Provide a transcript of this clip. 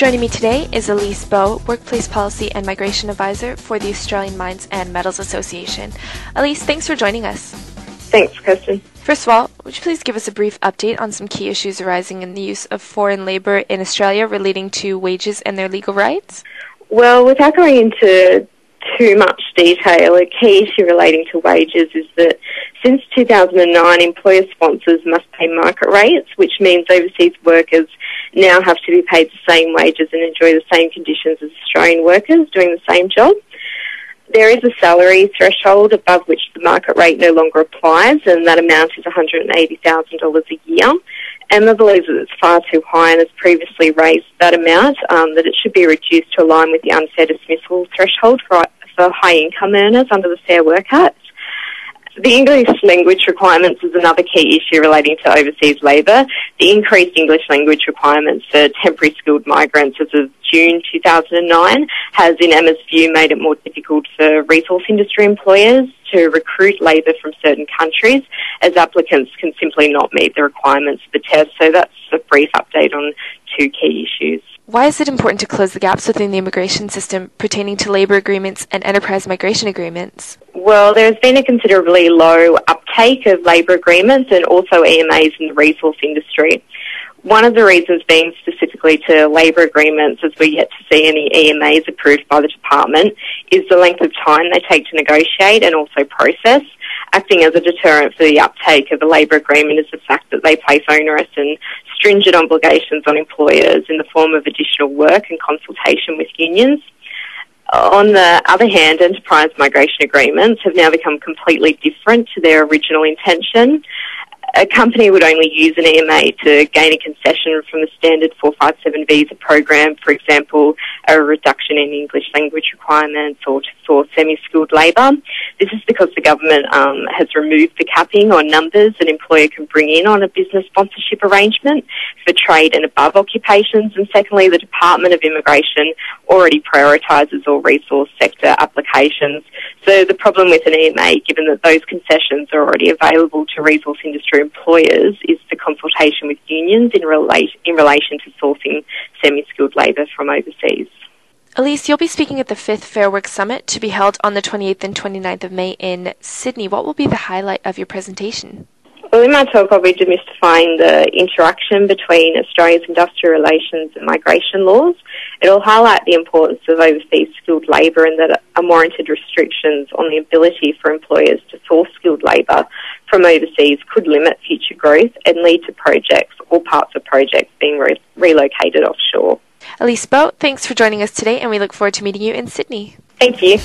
Joining me today is Alyce Bowe, Workplace Policy and Migration Advisor for the Australian Mines and Metals Association. Alyce, thanks for joining us. Thanks, Kirsten. First of all, would you please give us a brief update on some key issues arising in the use of foreign labour in Australia relating to wages and their legal rights? Well, without going into too much detail, a key issue relating to wages is that since 2009, employer sponsors must pay market rates, which means overseas workers now have to be paid the same wages and enjoy the same conditions as Australian workers doing the same job. There is a salary threshold above which the market rate no longer applies, and that amount is $180,000 a year. AMMA believes that it's far too high and has previously raised that amount, that it should be reduced to align with the unfair dismissal threshold for high-income earners under the Fair Work Act. The English language requirements is another key issue relating to overseas labour. The increased English language requirements for temporary skilled migrants as of June 2009 has, in AMMA's view, made it more difficult for resource industry employers to recruit labour from certain countries, as applicants can simply not meet the requirements of the test. So that's a brief update on two key issues. Why is it important to close the gaps within the immigration system pertaining to labour agreements and enterprise migration agreements? Well, there's been a considerably low uptake of labour agreements and also AMAs in the resource industry. One of the reasons being specifically to labour agreements, as we're yet to see any EMAs approved by the department, is the length of time they take to negotiate and also process. Acting as a deterrent for the uptake of a labour agreement is the fact that they place onerous and stringent obligations on employers in the form of additional work and consultation with unions. On the other hand, enterprise migration agreements have now become completely different to their original intention. A company would only use an EMA to gain a concession from the standard 457 visa program, for example, a reduction in English language requirements or for semi-skilled labour. This is because the government has removed the capping on numbers an employer can bring in on a business sponsorship arrangement for trade and above occupations. And secondly, the Department of Immigration already prioritises all resource sector applications. So the problem with an EMA, given that those concessions are already available to resource industry employers, is the consultation with unions in relation to sourcing semi-skilled labour from overseas. Alyce, you'll be speaking at the 5th Fair Work Summit to be held on the 28th and 29th of May in Sydney. What will be the highlight of your presentation? Well, in my talk, I'll be demystifying the interaction between Australia's industrial relations and migration laws. It'll highlight the importance of overseas skilled labour and that unwarranted restrictions on the ability for employers to source skilled labour from overseas could limit future growth and lead to projects or parts of projects being relocated offshore. Alyce Bowe, thanks for joining us today, and we look forward to meeting you in Sydney. Thank you.